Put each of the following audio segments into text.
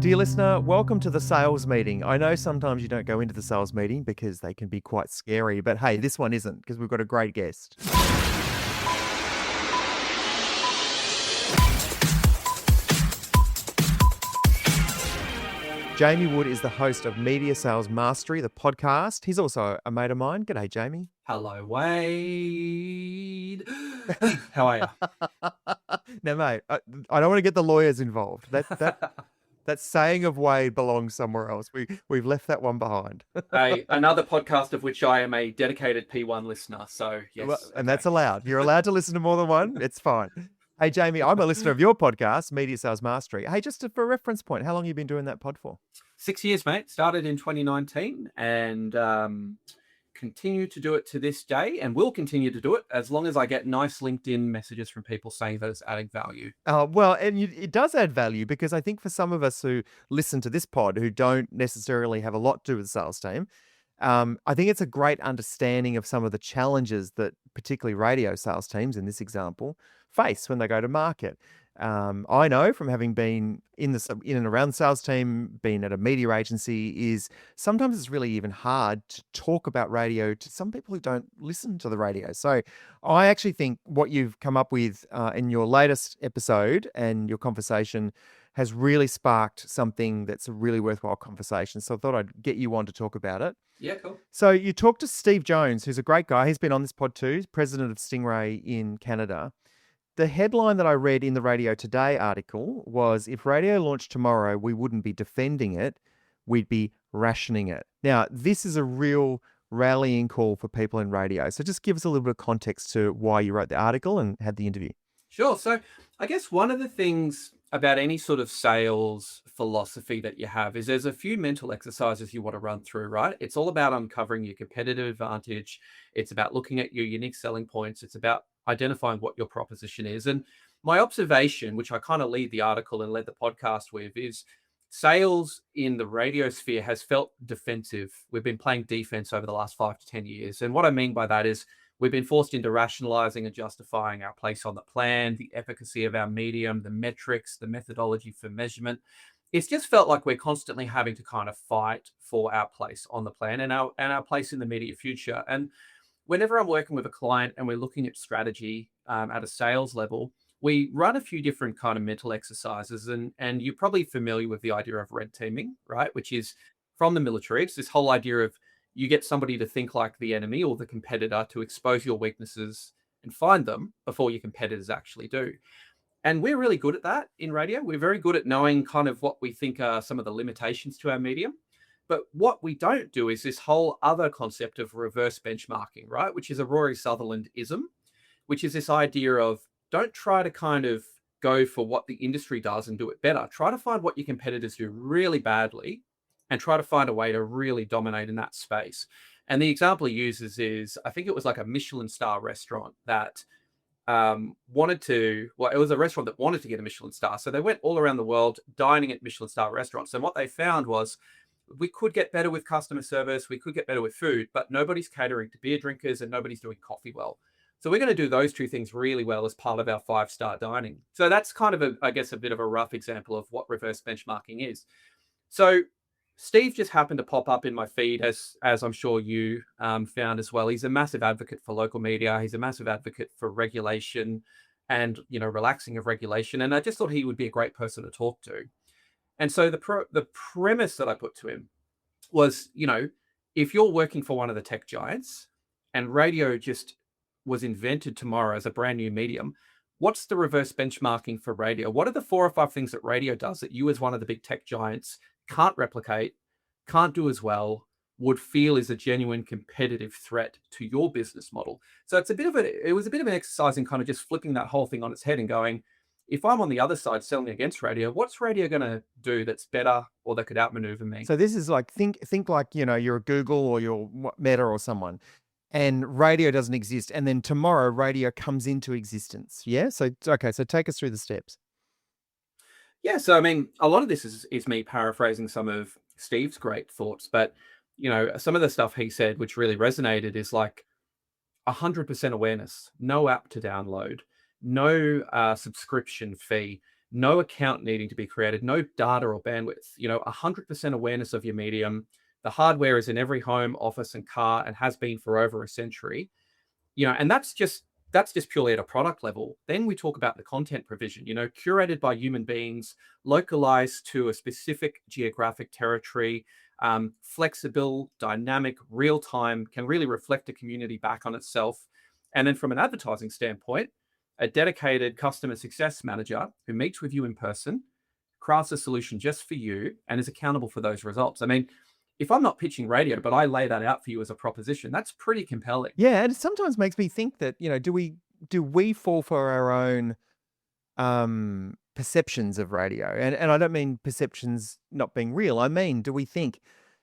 Dear listener, welcome to the sales meeting. I know sometimes you don't go into the sales meeting because they can be quite scary, but hey, this one isn't because we've got a great guest. Jamie Wood is the host of Media Sales Mastery, the podcast. He's also a mate of mine. G'day, Jamie. Hello, Wade. How are you? Now, mate, I don't want to get the lawyers involved. That saying of Wade belongs somewhere else. We've left that one behind. Another podcast of which I am a dedicated P1 listener. So, Well, yes. and that's allowed. You're allowed to listen to more than one. It's fine. Hey, Jamie, I'm a listener of your podcast, Media Sales Mastery. Hey, just for a reference point, how long have you been doing that pod for? 6 years, mate. Started in 2019 and continue to do it to this day and will continue to do it as long as I get nice LinkedIn messages from people saying that it's adding value. Well, and it does add value because I think for some of us who listen to this pod who don't necessarily have a lot to do with the sales team, I think it's a great understanding of some of the challenges that particularly radio sales teams in this example face when they go to market. I know from having been in and around the sales team, been at a media agency, is sometimes it's really even hard to talk about radio to some people who don't listen to the radio. So I actually think what you've come up with in your latest episode and your conversation has really sparked something that's a really worthwhile conversation. So I thought I'd get you on to talk about it. Yeah, cool. So you talked to Steve Jones, who's a great guy. He's been on this pod too, president of Stingray in Canada. The headline that I read in the Radio Today article was, if radio launched tomorrow, we wouldn't be defending it, we'd be rationing it. Now, this is a real rallying call for people in radio. So just give us a little bit of context to why you wrote the article and had the interview. Sure. So I guess one of the things about any sort of sales philosophy that you have is there's a few mental exercises you want to run through, right? It's all about uncovering your competitive advantage. It's about looking at your unique selling points. It's about identifying what your proposition is. And my observation, which I kind of lead the article and led the podcast with, is sales in the radio sphere has felt defensive. We've been playing defense over the last 5 to 10 years. And what I mean by that is we've been forced into rationalizing and justifying our place on the plan, the efficacy of our medium, the metrics, the methodology for measurement. It's just felt like we're constantly having to kind of fight for our place on the plan and our place in the immediate future. And whenever I'm working with a client and we're looking at strategy at a sales level, we run a few different kind of mental exercises. And you're probably familiar with the idea of red teaming, right? Which is from the military. It's this whole idea of you get somebody to think like the enemy or the competitor to expose your weaknesses and find them before your competitors actually do. And we're really good at that in radio. We're very good at knowing kind of what we think are some of the limitations to our medium. But what we don't do is this whole other concept of reverse benchmarking, right? Which is a Rory Sutherland-ism, which is this idea of don't try to kind of go for what the industry does and do it better. Try to find what your competitors do really badly and try to find a way to really dominate in that space. And the example he uses is, I think it was like a Michelin star restaurant that it was a restaurant that wanted to get a Michelin star. So they went all around the world dining at Michelin star restaurants. And what they found was we could get better with customer service, we could get better with food, but nobody's catering to beer drinkers and nobody's doing coffee well. So we're going to do those two things really well as part of our 5-star dining. So that's kind of a bit of a rough example of what reverse benchmarking is. So Steve just happened to pop up in my feed, as I'm sure you found as well. He's a massive advocate for local media. He's a massive advocate for regulation and, relaxing of regulation. And I just thought he would be a great person to talk to. And so the premise that I put to him was, if you're working for one of the tech giants and radio just was invented tomorrow as a brand new medium, what's the reverse benchmarking for radio? What are the 4 or 5 things that radio does that you as one of the big tech giants can't replicate, can't do as well, would feel is a genuine competitive threat to your business model? So it was a bit of an exercise in kind of just flipping that whole thing on its head and going, if I'm on the other side selling against radio, what's radio going to do that's better or that could outmaneuver me? So this is like, think like, you're a Google or you're Meta or someone, and radio doesn't exist. And then tomorrow radio comes into existence. Yeah. So, okay. So take us through the steps. Yeah. So, I mean, a lot of this is me paraphrasing some of Steve's great thoughts, but, some of the stuff he said, which really resonated, is like 100% awareness, no app to download, no subscription fee, no account needing to be created, no data or bandwidth, 100% awareness of your medium. The hardware is in every home, office, and car and has been for over a century. And that's just purely at a product level. Then we talk about the content provision, curated by human beings, localized to a specific geographic territory, flexible, dynamic, real time, can really reflect a community back on itself. And then from an advertising standpoint, a dedicated customer success manager who meets with you in person, crafts a solution just for you, and is accountable for those results. I mean, if I'm not pitching radio, but I lay that out for you as a proposition, that's pretty compelling. Yeah, and it sometimes makes me think that, do we fall for our own perceptions of radio? And I don't mean perceptions not being real. I mean, do we think,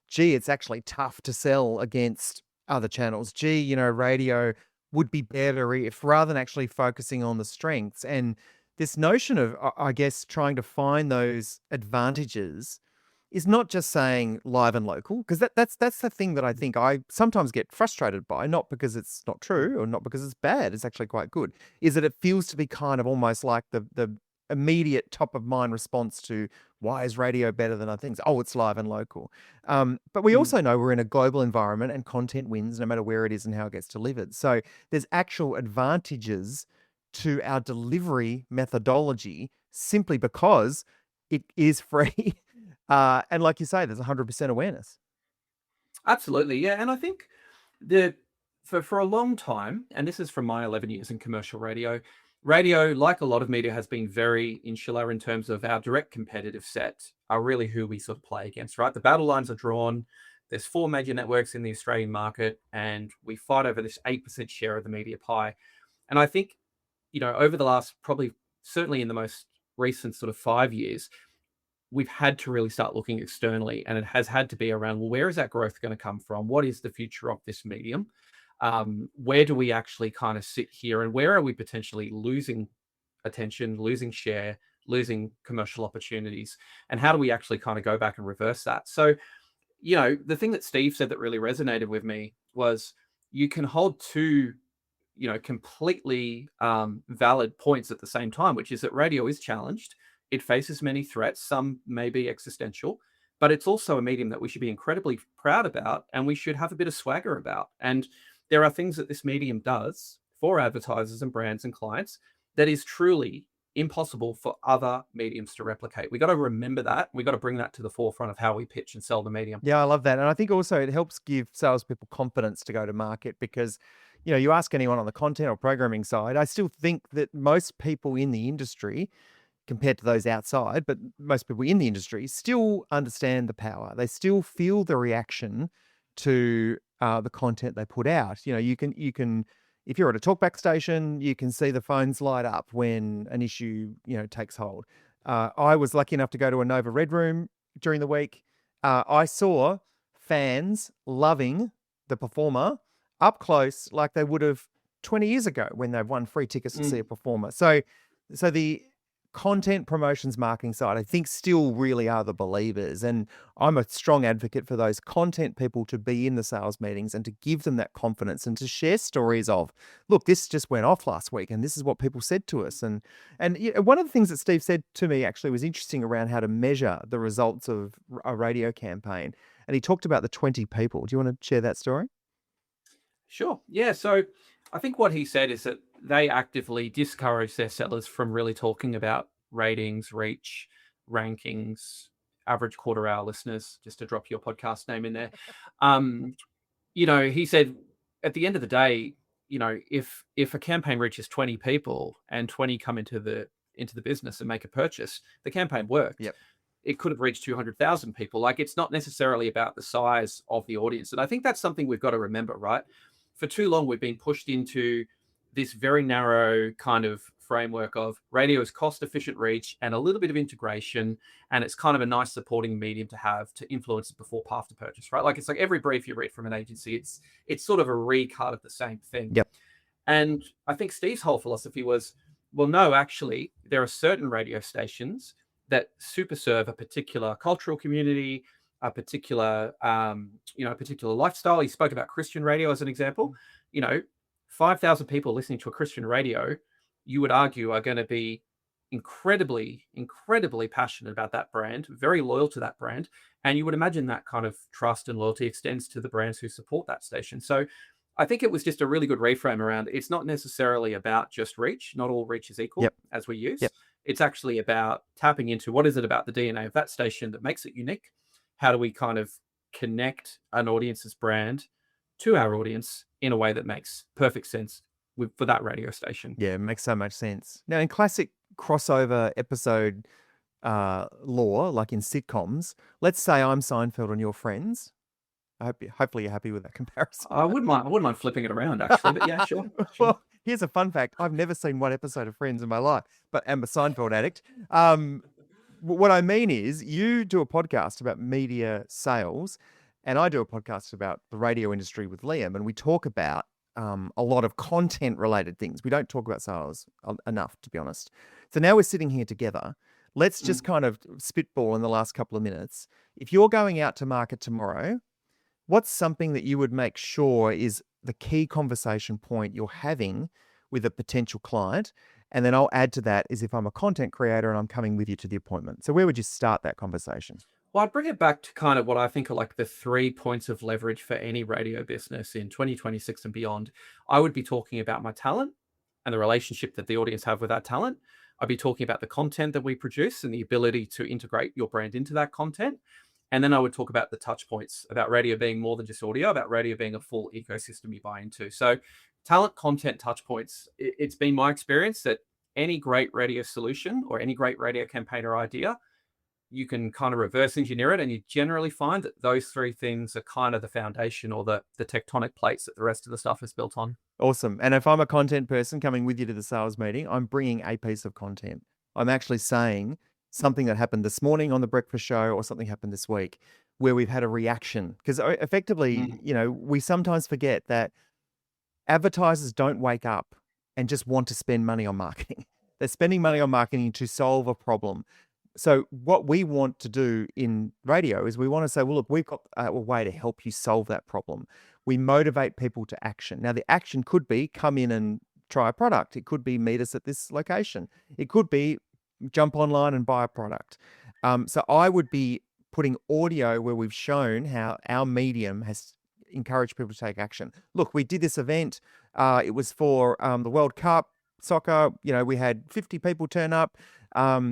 gee, it's actually tough to sell against other channels? Gee, radio would be better if, rather than actually focusing on the strengths. And this notion of, I guess, trying to find those advantages is not just saying live and local, because that's the thing that I think I sometimes get frustrated by, not because it's not true or not because it's bad. It's actually quite good. Is that it feels to be kind of almost like the immediate top of mind response to, why is radio better than other things? Oh, it's live and local. But we Mm. also know we're in a global environment and content wins no matter where it is and how it gets delivered. So there's actual advantages to our delivery methodology simply because it is free. And like you say, there's 100% awareness. Absolutely, yeah, and I think the for a long time, and this is from my 11 years in commercial radio, radio, like a lot of media, has been very insular in terms of our direct competitive set are really who we sort of play against, right? The battle lines are drawn. There's four major networks in the Australian market, and we fight over this 8% share of the media pie. And I think, over the last probably certainly in the most recent sort of 5 years, we've had to really start looking externally, and it has had to be around, well, where is that growth going to come from? What is the future of this medium? Where do we actually kind of sit here, and where are we potentially losing attention, losing share, losing commercial opportunities? And how do we actually kind of go back and reverse that? So, the thing that Steve said that really resonated with me was, you can hold two completely valid points at the same time, which is that radio is challenged. It faces many threats, some may be existential, but it's also a medium that we should be incredibly proud about, and we should have a bit of swagger about. And there are things that this medium does for advertisers and brands and clients that is truly impossible for other mediums to replicate. We got to remember that. We got to bring that to the forefront of how we pitch and sell the medium. Yeah, I love that. And I think also it helps give salespeople confidence to go to market because, you ask anyone on the content or programming side, I still think that most people in the industry, compared to those outside, but most people in the industry still understand the power. They still feel the reaction to the content they put out. You can, if you're at a talkback station, you can see the phones light up when an issue, takes hold. I was lucky enough to go to a Nova Red Room during the week. I saw fans loving the performer up close, like they would have 20 years ago when they've won free tickets to see a Mm. performer. So the content promotions marketing side, I think, still really are the believers. And I'm a strong advocate for those content people to be in the sales meetings and to give them that confidence and to share stories of, look, this just went off last week and this is what people said to us. And one of the things that Steve said to me actually was interesting around how to measure the results of a radio campaign. And he talked about the 20 people. Do you want to share that story? Sure. Yeah. So I think what he said is that they actively discourage their sellers from really talking about ratings, reach, rankings, average quarter hour listeners, just to drop your podcast name in there. Um, he said at the end of the day, if a campaign reaches 20 people and 20 come into the business and make a purchase, the campaign worked. Yep. It could have reached 200,000 people. Like, it's not necessarily about the size of the audience. And I think that's something we've got to remember, right? For too long, we've been pushed into this very narrow kind of framework of radio is cost efficient reach and a little bit of integration. And it's kind of a nice supporting medium to have to influence before path to purchase, right? Like, it's like every brief you read from an agency, it's sort of a recut of the same thing. Yep. And I think Steve's whole philosophy was, well, no, actually, there are certain radio stations that super serve a particular cultural community, a particular lifestyle. He spoke about Christian radio as an example. 5,000 people listening to a Christian radio, you would argue, are going to be incredibly passionate about that brand, very loyal to that brand. And you would imagine that kind of trust and loyalty extends to the brands who support that station. So I think it was just a really good reframe around it's not necessarily about just reach. Not all reach is equal, Yep. as we use. Yep. It's actually about tapping into what is it about the DNA of that station that makes it unique? How do we kind of connect an audience's brand to our audience in a way that makes perfect sense for that radio station? Yeah, it makes so much sense. Now, in classic crossover episode lore, like in sitcoms, let's say I'm Seinfeld and you're Friends. Hopefully you're happy with that comparison. I wouldn't mind flipping it around actually, but yeah, sure, sure. Well, here's a fun fact. I've never seen one episode of Friends in my life, but I'm a Seinfeld addict. What I mean is you do a podcast about media sales, and I do a podcast about the radio industry with Liam, and we talk about a lot of content related things. We don't talk about sales enough, to be honest. So now we're sitting here together. Let's Mm. just kind of spitball in the last couple of minutes. If you're going out to market tomorrow, what's something that you would make sure is the key conversation point you're having with a potential client? And then I'll add to that is if I'm a content creator and I'm coming with you to the appointment. So where would you start that conversation? Well, I'd bring it back to kind of what I think are like the 3 points of leverage for any radio business in 2026 and beyond. I would be talking about my talent and the relationship that the audience have with that talent. I'd be talking about the content that we produce and the ability to integrate your brand into that content. And then I would talk about the touch points, about radio being more than just audio, about radio being a full ecosystem you buy into. So talent, content, touch points. It's been my experience that any great radio solution or any great radio campaign or idea, you can kind of reverse engineer it, and you generally find that those 3 things are kind of the foundation or the tectonic plates that the rest of the stuff is built on. Awesome. And if I'm a content person coming with you to the sales meeting, I'm bringing a piece of content. I'm actually saying something that happened this morning on the breakfast show or something happened this week where we've had a reaction. Because effectively, Mm, we sometimes forget that advertisers don't wake up and just want to spend money on marketing. They're spending money on marketing to solve a problem. So what we want to do in radio is we want to say, well, look, we've got a way to help you solve that problem. We motivate people to action. Now, the action could be come in and try a product. It could be meet us at this location. It could be jump online and buy a product. So I would be putting audio where we've shown how our medium has encouraged people to take action. Look, we did this event. It was for the World Cup soccer. We had 50 people turn up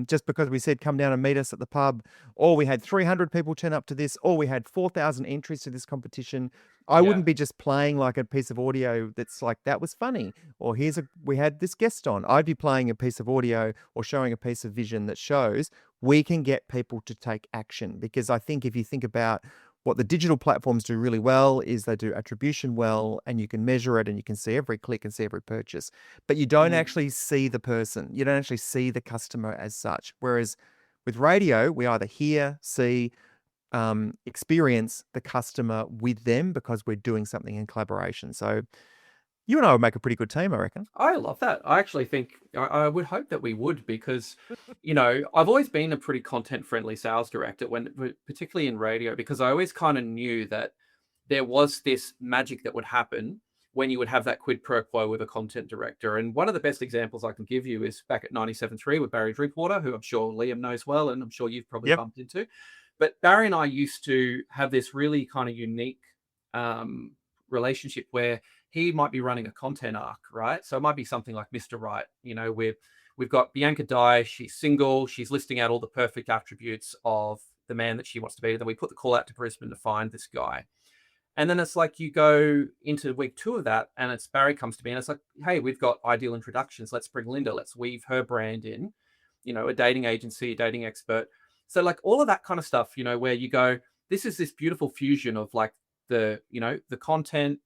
just because we said come down and meet us at the pub, or we had 300 people turn up to this, or we had 4,000 entries to this competition. I yeah. wouldn't be just playing like a piece of audio that's like, that was funny, or we had this guest on. I'd be playing a piece of audio or showing a piece of vision that shows we can get people to take action. Because I think if you think about what the digital platforms do really well is they do attribution well, and you can measure it and you can see every click and see every purchase, but you don't Mm. actually see the person. You don't actually see the customer as such. Whereas with radio, we either hear, see, experience the customer with them because we're doing something in collaboration. So you and I would make a pretty good team, I reckon. I love that. I actually think I would hope that we would because, I've always been a pretty content friendly sales director particularly in radio, because I always kind of knew that there was this magic that would happen when you would have that quid pro quo with a content director. And one of the best examples I can give you is back at 97.3 with Barry Drinkwater, who I'm sure Liam knows well, and I'm sure you've probably Yep. bumped into. But Barry and I used to have this really kind of unique relationship where he might be running a content arc, right? So it might be something like Mr. Right. We've got Bianca Dye, she's single, she's listing out all the perfect attributes of the man that she wants to be. Then we put the call out to Brisbane to find this guy. And then it's like you go into week 2 of that, and it's Barry comes to me and it's like, hey, we've got ideal introductions. Let's bring Linda. Let's weave her brand in, a dating agency, a dating expert. So like all of that kind of stuff, where you go, this is this beautiful fusion of like the content,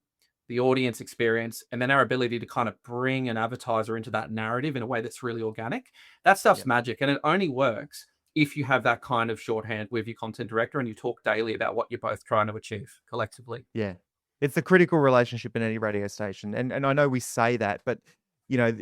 the audience experience, and then our ability to kind of bring an advertiser into that narrative in a way that's really organic. That stuff's Yep. magic. And it only works if you have that kind of shorthand with your content director and you talk daily about what you're both trying to achieve collectively. Yeah. It's the critical relationship in any radio station. And I know we say that, but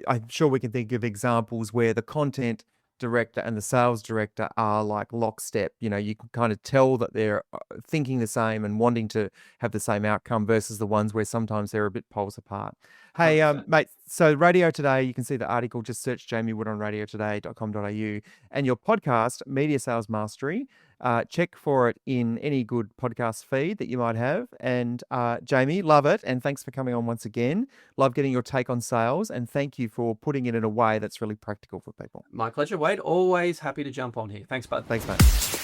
I'm sure we can think of examples where the content director and the sales director are like lockstep. You know, you can kind of tell that they're thinking the same and wanting to have the same outcome versus the ones where sometimes they're a bit poles apart. Hey, 100%. mate, so Radio Today, you can see the article, just search Jamie Wood on radiotoday.com.au, and your podcast, Media Sales Mastery. Check for it in any good podcast feed that you might have. And Jamie, love it. And thanks for coming on once again. Love getting your take on sales. And thank you for putting it in a way that's really practical for people. My pleasure, Wade. Always happy to jump on here. Thanks, bud. Thanks, mate.